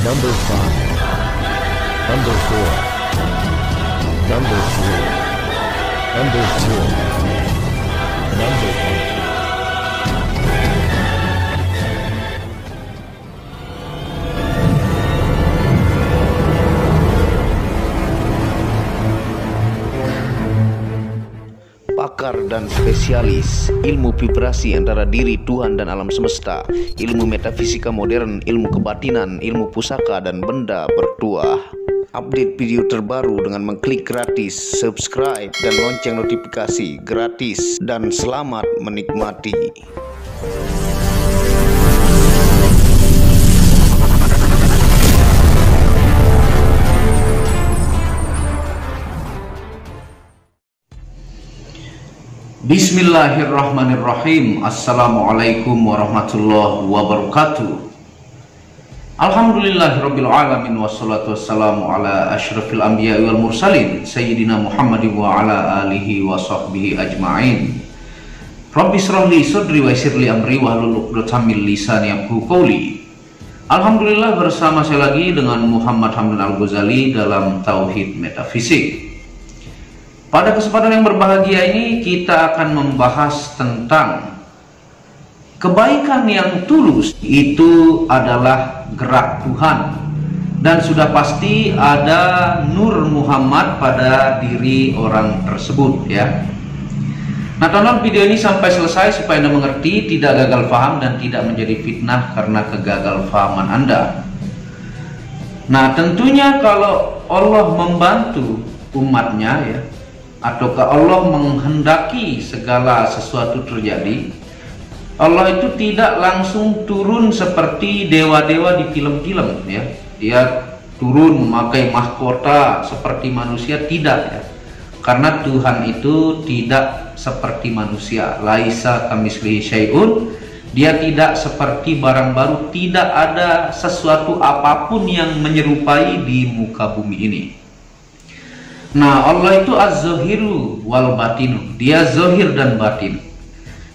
Number 5, Number 4, Number 3, Number 2, Number 1. Pakar dan spesialis ilmu vibrasi antara diri Tuhan dan alam semesta, ilmu metafisika modern, ilmu kebatinan, ilmu pusaka dan benda bertuah. Update video terbaru dengan mengklik gratis, subscribe dan lonceng notifikasi gratis, dan selamat menikmati. Bismillahirrahmanirrahim. Assalamualaikum warahmatullahi wabarakatuh. Alhamdulillahirabbil alamin, wassalatu wassalamu ala asyrafil anbiya'i wal mursalin sayyidina Muhammadin wa ala alihi wa sahbihi ajma'in. Rabbi shrahli sadri wa yassirli amri wahlul 'uqdatam min lisani yafqahu qawli. Alhamdulillah, bersama saya lagi dengan Muhammad Hamdan Al-Ghazali dalam Tauhid Metafisik. Pada kesempatan yang berbahagia ini kita akan membahas tentang kebaikan yang tulus itu adalah gerak Tuhan, dan sudah pasti ada Nur Muhammad pada diri orang tersebut, ya. Nah, tonton video ini sampai selesai supaya Anda mengerti, tidak gagal paham dan tidak menjadi fitnah karena kegagalpahaman Anda. Nah, tentunya kalau Allah membantu umatnya, ya, ataukah Allah menghendaki segala sesuatu terjadi, Allah itu tidak langsung turun seperti dewa-dewa di film-film, ya. Dia turun memakai mahkota seperti manusia, tidak, ya. Karena Tuhan itu tidak seperti manusia. Laisa kamitslihi syai'un. Dia tidak seperti barang baru, tidak ada sesuatu apapun yang menyerupai di muka bumi ini. Nah, Allah itu az-zahiru wal batinu. Dia zahir dan batin.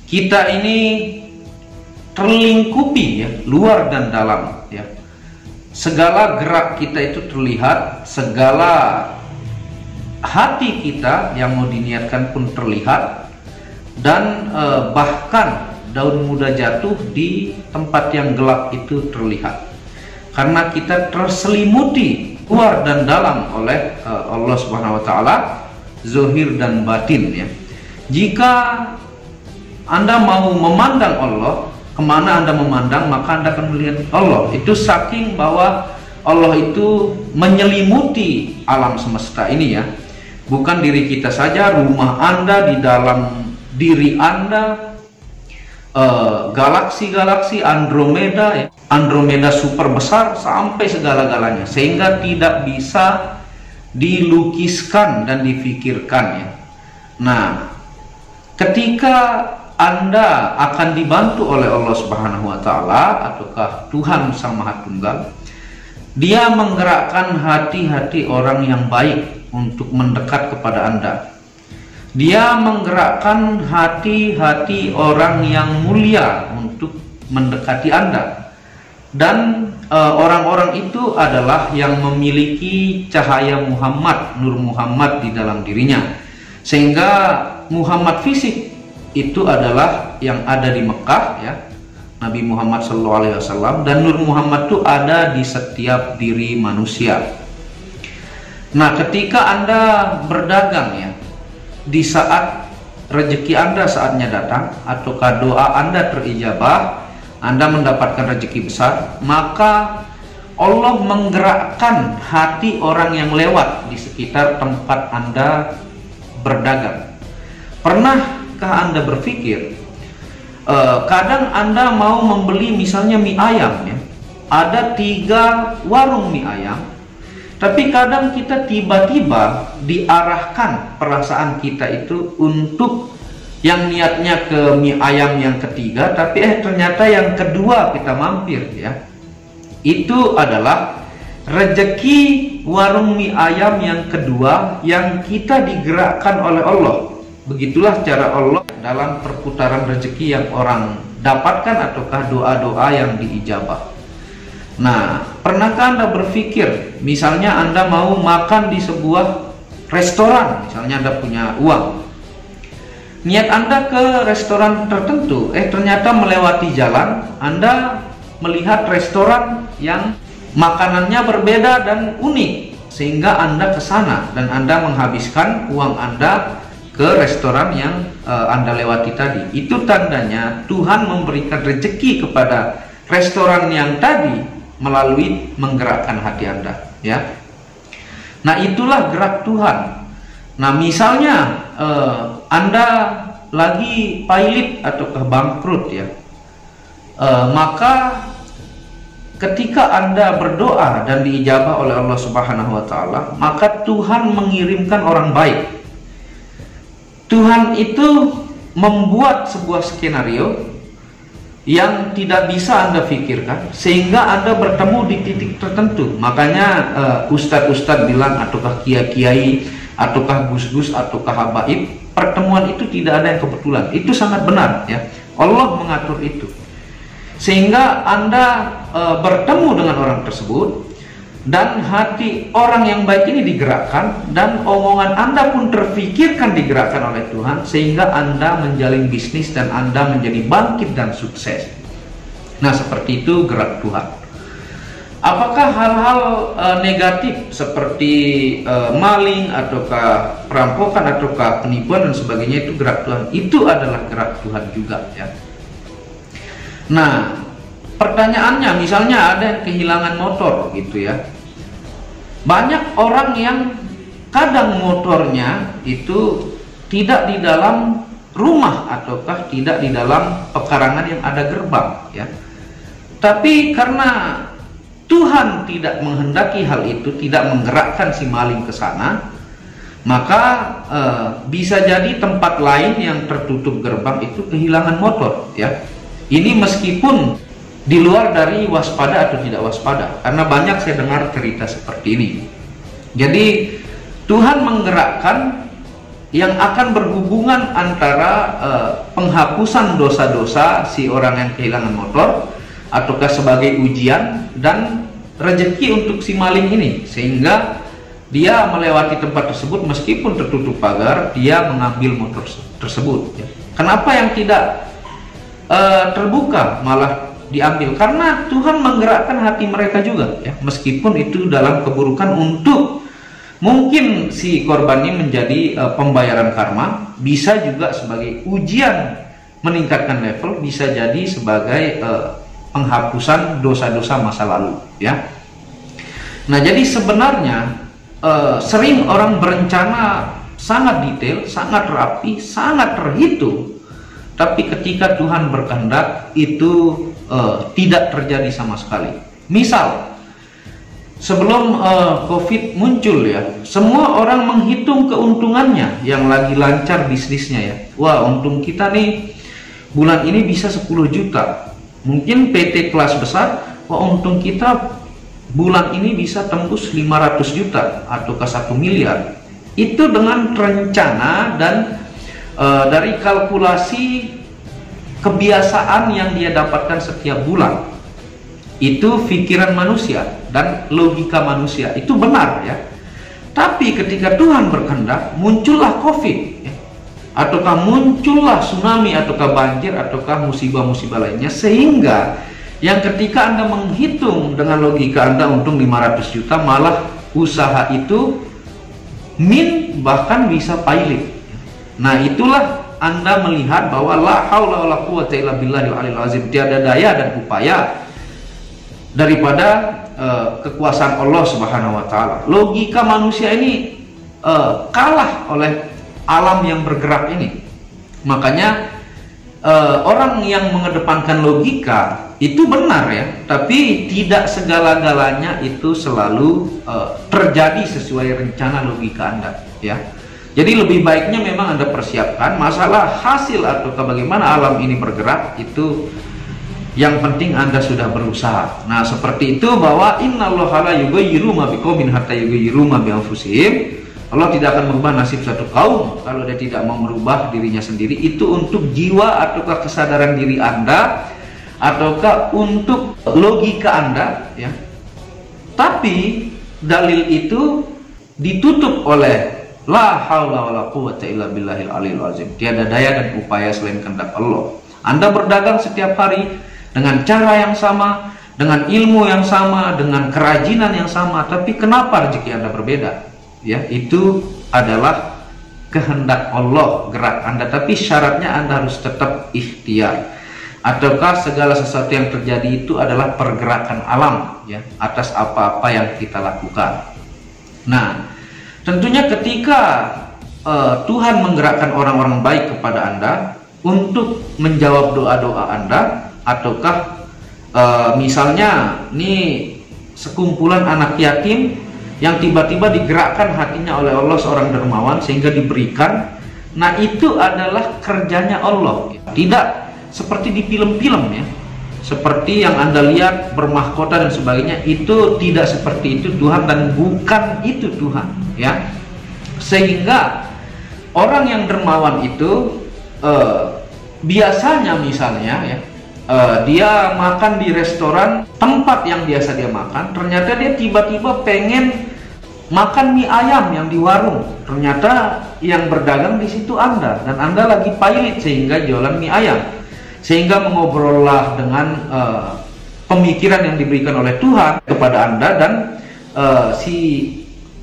Kita ini terlingkupi, ya, luar dan dalam, ya. Segala gerak kita itu terlihat, segala hati kita yang mau diniatkan pun terlihat, dan bahkan daun muda jatuh di tempat yang gelap itu terlihat. Karena kita terselimuti luar dan dalam oleh Allah Subhanahu wa taala, zahir dan batin, ya. Jika Anda mau memandang Allah, kemana Anda memandang, maka Anda akan melihat Allah. Itu saking bahwa Allah itu menyelimuti alam semesta ini, ya. Bukan diri kita saja, rumah Anda, di dalam diri Anda, galaksi-galaksi Andromeda, ya. Andromeda super besar sampai segala-galanya, sehingga tidak bisa dilukiskan dan difikirkan, ya. Nah, ketika Anda akan dibantu oleh Allah Subhanahu wa taala ataukah Tuhan Sang Maha Tunggal, Dia menggerakkan hati-hati orang yang baik untuk mendekat kepada Anda. Dia menggerakkan hati-hati orang yang mulia untuk mendekati Anda. Dan orang-orang itu adalah yang memiliki cahaya Muhammad, Nur Muhammad di dalam dirinya. Sehingga Muhammad fisik itu adalah yang ada di Mekah, ya, Nabi Muhammad SAW, dan Nur Muhammad itu ada di setiap diri manusia. Nah, ketika Anda berdagang, ya, di saat rezeki Anda saatnya datang, ataukah doa Anda terijabah, Anda mendapatkan rezeki besar, maka Allah menggerakkan hati orang yang lewat di sekitar tempat Anda berdagang. Pernahkah Anda berpikir, kadang Anda mau membeli misalnya mie ayam, ya, ada 3 warung mie ayam, tapi kadang kita tiba-tiba diarahkan perasaan kita itu untuk yang niatnya ke mie ayam yang ketiga, tapi ternyata yang kedua kita mampir, ya. Itu adalah rezeki warung mie ayam yang kedua yang kita digerakkan oleh Allah. Begitulah cara Allah dalam perputaran rezeki yang orang dapatkan ataukah doa-doa yang diijabah. Nah, pernahkah Anda berpikir, misalnya Anda mau makan di sebuah restoran, misalnya Anda punya uang, niat Anda ke restoran tertentu, ternyata melewati jalan Anda melihat restoran yang makanannya berbeda dan unik, sehingga Anda ke sana dan Anda menghabiskan uang Anda ke restoran yang Anda lewati tadi. Itu tandanya Tuhan memberikan rezeki kepada restoran yang tadi melalui menggerakkan hati Anda, ya. Nah, itulah gerak Tuhan. Nah, misalnya Anda lagi pailit ataukah bangkrut, ya, maka ketika Anda berdoa dan diijabah oleh Allah Subhanahu wa Ta'ala, maka Tuhan mengirimkan orang baik. Tuhan itu membuat sebuah skenario yang tidak bisa Anda pikirkan, sehingga Anda bertemu di titik tertentu. Makanya ustadz-ustadz bilang, ataukah kiai-kiai, ataukah gus-gus, ataukah habaib, pertemuan itu tidak ada yang kebetulan. Itu sangat benar, ya. Allah mengatur itu, sehingga Anda bertemu dengan orang tersebut, dan hati orang yang baik ini digerakkan, dan omongan Anda pun terfikirkan digerakkan oleh Tuhan, sehingga Anda menjalin bisnis dan Anda menjadi bangkit dan sukses. Nah, seperti itu gerak Tuhan. Apakah hal-hal negatif seperti maling, ataukah perampokan, ataukah penipuan dan sebagainya itu gerak Tuhan? Itu adalah gerak Tuhan juga, ya. Nah, pertanyaannya, misalnya ada yang kehilangan motor gitu, ya. Banyak orang yang kadang motornya itu tidak di dalam rumah ataukah tidak di dalam pekarangan yang ada gerbang, ya. Tapi karena Tuhan tidak menghendaki hal itu, tidak menggerakkan si maling ke sana, maka bisa jadi tempat lain yang tertutup gerbang itu kehilangan motor, ya. Ini meskipun di luar dari waspada atau tidak waspada, karena banyak saya dengar cerita seperti ini. Jadi Tuhan menggerakkan yang akan berhubungan antara penghapusan dosa-dosa si orang yang kehilangan motor, ataukah sebagai ujian dan rezeki untuk si maling ini, sehingga dia melewati tempat tersebut meskipun tertutup pagar, dia mengambil motor tersebut, ya. Kenapa yang tidak terbuka malah diambil? Karena Tuhan menggerakkan hati mereka juga, ya, meskipun itu dalam keburukan, untuk mungkin si korban ini menjadi pembayaran karma, bisa juga sebagai ujian meningkatkan level, bisa jadi sebagai penghapusan dosa-dosa masa lalu, ya. Nah, jadi sebenarnya sering orang berencana sangat detail, sangat rapi, sangat terhitung, tapi ketika Tuhan berkehendak itu tidak terjadi sama sekali. Misal sebelum COVID muncul, ya, semua orang menghitung keuntungannya yang lagi lancar bisnisnya, ya. Wah, untung kita nih bulan ini bisa 10 juta. Mungkin PT kelas besar, wah, untung kita bulan ini bisa tembus 500 juta ataukah 1 miliar. Itu dengan rencana dan dari kalkulasi kebiasaan yang dia dapatkan setiap bulan. Itu pikiran manusia dan logika manusia, itu benar, ya. Tapi ketika Tuhan berkehendak, muncullah COVID, ya, ataukah muncullah tsunami, ataukah banjir, ataukah musibah-musibah lainnya, sehingga yang ketika Anda menghitung dengan logika Anda untung 500 juta, malah usaha itu bahkan bisa pailit. Nah, itulah Anda melihat bahwa la haula wala quwwata illa billahil aliyil azim, tiada daya dan upaya daripada kekuasaan Allah Subhanahu wa Ta'ala. Logika manusia ini kalah oleh alam yang bergerak ini. Makanya orang yang mengedepankan logika itu benar, ya, tapi tidak segala-galanya itu selalu terjadi sesuai rencana logika Anda, ya. Jadi lebih baiknya memang Anda persiapkan masalah hasil atau bagaimana alam ini bergerak, itu yang penting Anda sudah berusaha. Nah, seperti itu, bahwa innallaha la yughayyiru ma biqaumin hatta yughayyiru ma bi anfusihim. Allah tidak akan merubah nasib satu kaum kalau dia tidak mau merubah dirinya sendiri. Itu untuk jiwa ataukah kesadaran diri Anda ataukah untuk logika Anda, ya. Tapi dalil itu ditutup oleh la haula wala quwwata illa billahil aliyil azim. Tiada daya dan upaya selain kehendak Allah. Anda berdagang setiap hari dengan cara yang sama, dengan ilmu yang sama, dengan kerajinan yang sama, tapi kenapa rezeki Anda berbeda? Ya, itu adalah kehendak Allah gerak Anda, tapi syaratnya Anda harus tetap ikhtiar. Ataukah segala sesuatu yang terjadi itu adalah pergerakan alam, ya, atas apa-apa yang kita lakukan. Nah, tentunya ketika Tuhan menggerakkan orang-orang baik kepada Anda untuk menjawab doa-doa Anda, ataukah misalnya nih sekumpulan anak yatim yang tiba-tiba digerakkan hatinya oleh Allah seorang dermawan sehingga diberikan, nah itu adalah kerjanya Allah, tidak seperti di film-film, ya, seperti yang Anda lihat bermahkota dan sebagainya. Itu tidak seperti itu Tuhan, dan bukan itu Tuhan, ya. Sehingga orang yang dermawan itu biasanya misalnya, ya, dia makan di restoran tempat yang biasa dia makan, ternyata dia tiba-tiba pengen makan mie ayam yang di warung. Ternyata yang berdagang di situ Anda, dan Anda lagi pailit sehingga jualan mie ayam. Sehingga mengobrollah dengan pemikiran yang diberikan oleh Tuhan kepada Anda, dan si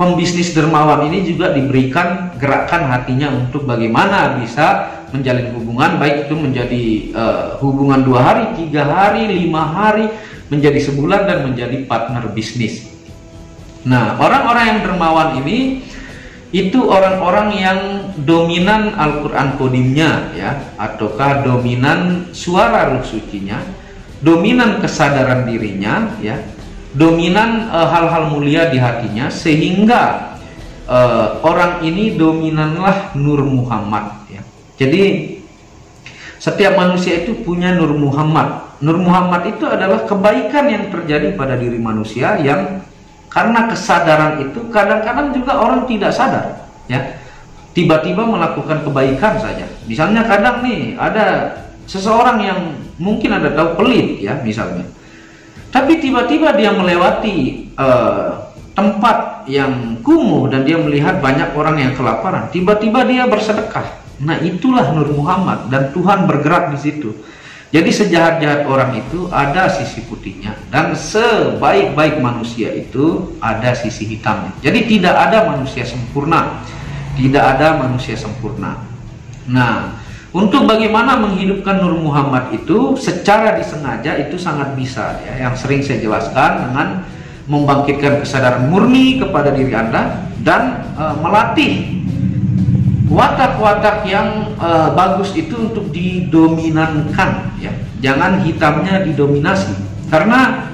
pembisnis dermawan ini juga diberikan gerakan hatinya untuk bagaimana bisa menjalin hubungan, baik itu menjadi hubungan 2 hari, 3 hari, 5 hari, menjadi sebulan, dan menjadi partner bisnis. Nah, orang-orang yang dermawan ini itu orang-orang yang dominan Al-Quran kodimnya, ya, ataukah dominan suara ruh sucinya, dominan kesadaran dirinya, ya, dominan hal-hal mulia di hatinya, sehingga orang ini dominanlah Nur Muhammad, ya. Jadi setiap manusia itu punya Nur Muhammad. Nur Muhammad itu adalah kebaikan yang terjadi pada diri manusia, yang karena kesadaran itu kadang-kadang juga orang tidak sadar, ya, tiba-tiba melakukan kebaikan saja. Misalnya kadang nih ada seseorang yang mungkin Anda tahu pelit, ya, misalnya, tapi tiba-tiba dia melewati tempat yang kumuh dan dia melihat banyak orang yang kelaparan, tiba-tiba dia bersedekah. Nah, itulah Nur Muhammad, dan Tuhan bergerak di situ. Jadi sejahat-jahat orang itu ada sisi putihnya, dan sebaik-baik manusia itu ada sisi hitamnya. Jadi tidak ada manusia sempurna, tidak ada manusia sempurna. Nah, untuk bagaimana menghidupkan Nur Muhammad itu secara disengaja itu sangat bisa, ya, yang sering saya jelaskan dengan membangkitkan kesadaran murni kepada diri Anda, dan melatih watak-watak yang bagus itu untuk didominankan, ya. Jangan hitamnya didominasi, karena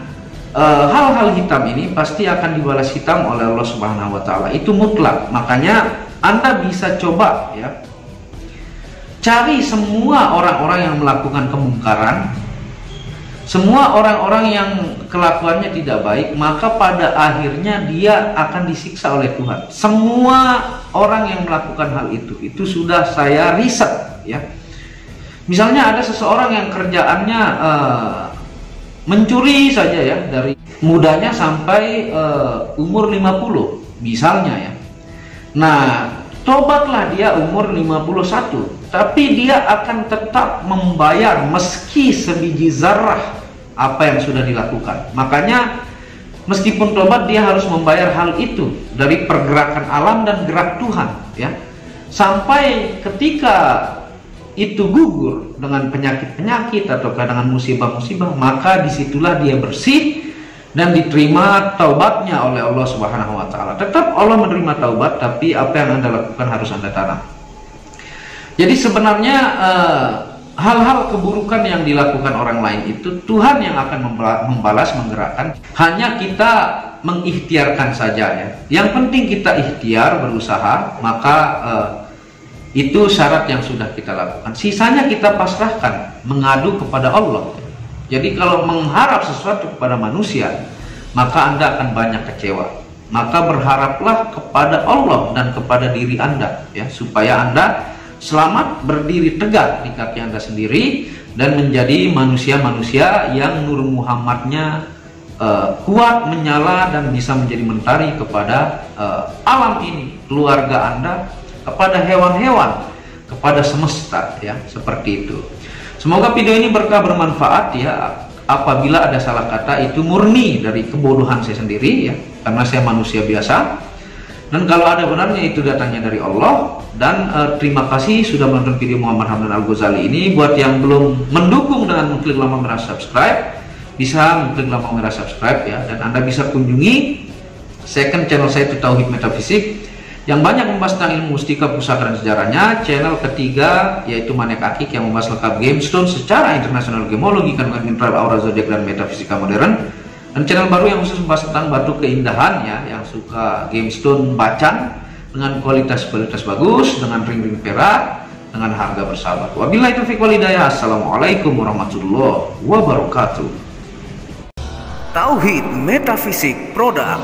hal-hal hitam ini pasti akan dibalas hitam oleh Allah Subhanahu wa Ta'ala. Itu mutlak. Makanya Anda bisa coba, ya, cari semua orang-orang yang melakukan kemungkaran, semua orang-orang yang kelakuannya tidak baik, maka pada akhirnya dia akan disiksa oleh Tuhan. Semua orang yang melakukan hal itu sudah saya riset, ya. Misalnya ada seseorang yang kerjaannya mencuri saja, ya, dari mudanya sampai umur 50 misalnya, ya. Nah, tobatlah dia umur 51, tapi dia akan tetap membayar meski sebiji zarah apa yang sudah dilakukan. Makanya meskipun tobat, dia harus membayar hal itu dari pergerakan alam dan gerak Tuhan, ya. Sampai ketika itu gugur dengan penyakit-penyakit atau dengan musibah-musibah, maka disitulah dia bersih dan diterima taubatnya oleh Allah Subhanahu wa Ta'ala. Tetap Allah menerima taubat, tapi apa yang Anda lakukan harus Anda tanam. Jadi sebenarnya hal-hal keburukan yang dilakukan orang lain itu Tuhan yang akan membalas, menggerakkan. Hanya kita mengikhtiarkan saja, ya. Yang penting kita ikhtiar, berusaha, maka itu syarat yang sudah kita lakukan. Sisanya kita pasrahkan, mengadu kepada Allah. Jadi kalau mengharap sesuatu kepada manusia, maka Anda akan banyak kecewa. Maka berharaplah kepada Allah dan kepada diri Anda, ya, supaya Anda selamat berdiri tegak di kaki Anda sendiri, dan menjadi manusia-manusia yang Nur Muhammadnya kuat, menyala, dan bisa menjadi mentari kepada alam ini, keluarga Anda, kepada hewan-hewan, kepada semesta, ya, seperti itu. Semoga video ini berkah, bermanfaat, ya. Apabila ada salah kata itu murni dari kebodohan saya sendiri, ya, karena saya manusia biasa. Dan kalau ada benarnya itu datangnya dari Allah. Dan terima kasih sudah menonton video Muhammad Hamdan Al-Ghazali ini. Buat yang belum mendukung dengan mengklik lampu merah subscribe, bisa mengklik lampu merah subscribe, ya. Dan Anda bisa kunjungi second channel saya, itu Tauhid Metafisik, yang banyak membahas tentang ilmu mustika, pusaka, dan sejarahnya. Channel ketiga yaitu Maniak Akik, yang membahas lengkap gemstone secara internasional, gemologi, kandungan mineral, aura zodiak, dan metafisika modern. Dan channel baru yang khusus membahas tentang batu keindahan, ya, yang suka gemstone bacan dengan kualitas bagus, dengan ring-ring perak, dengan harga bersahabat. Wabillahi taufiq wal hidayah. Assalamualaikum warahmatullahi wabarakatuh. Tauhid Metafisik Produk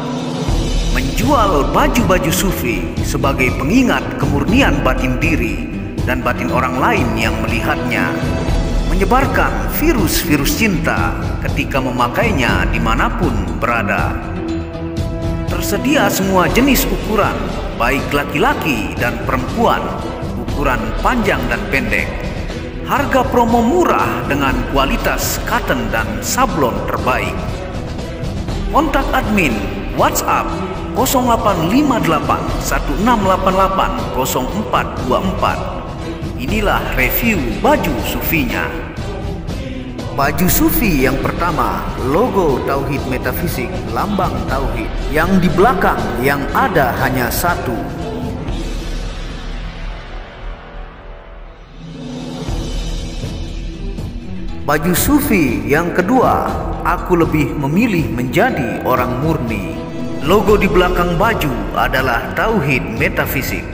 menjual baju-baju sufi sebagai pengingat kemurnian batin diri dan batin orang lain yang melihatnya, menyebarkan virus-virus cinta ketika memakainya dimanapun berada. Tersedia semua jenis ukuran, baik laki-laki dan perempuan, ukuran panjang dan pendek. Harga promo murah dengan kualitas cotton dan sablon terbaik. Kontak admin WhatsApp 0858 1688 0424. Inilah review baju sufinya. Baju sufi yang pertama, logo Tauhid Metafisik, lambang Tauhid. Yang di belakang yang ada hanya satu. Baju sufi yang kedua, aku lebih memilih menjadi orang murni. Logo di belakang baju adalah Tauhid Metafisik.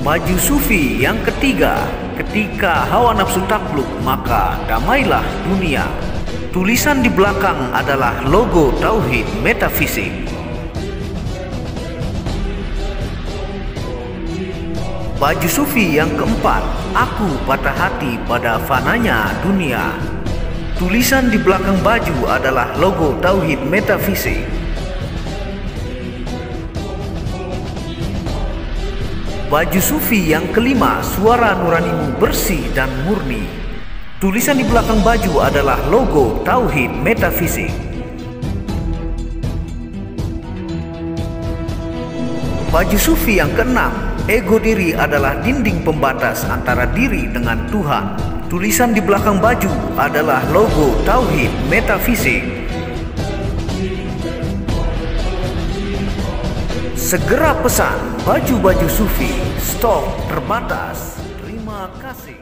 Baju sufi yang ketiga, ketika hawa nafsu takluk maka damailah dunia. Tulisan di belakang adalah logo Tauhid Metafisik. Baju sufi yang keempat, aku patah hati pada fananya dunia. Tulisan di belakang baju adalah logo Tauhid Metafisik. Baju sufi yang kelima, suara nuranimu bersih dan murni. Tulisan di belakang baju adalah logo Tauhid Metafisik. Baju sufi yang keenam, ego diri adalah dinding pembatas antara diri dengan Tuhan. Tulisan di belakang baju adalah logo Tauhid Metafisik. Segera pesan baju-baju sufi, stok terbatas. Terima kasih.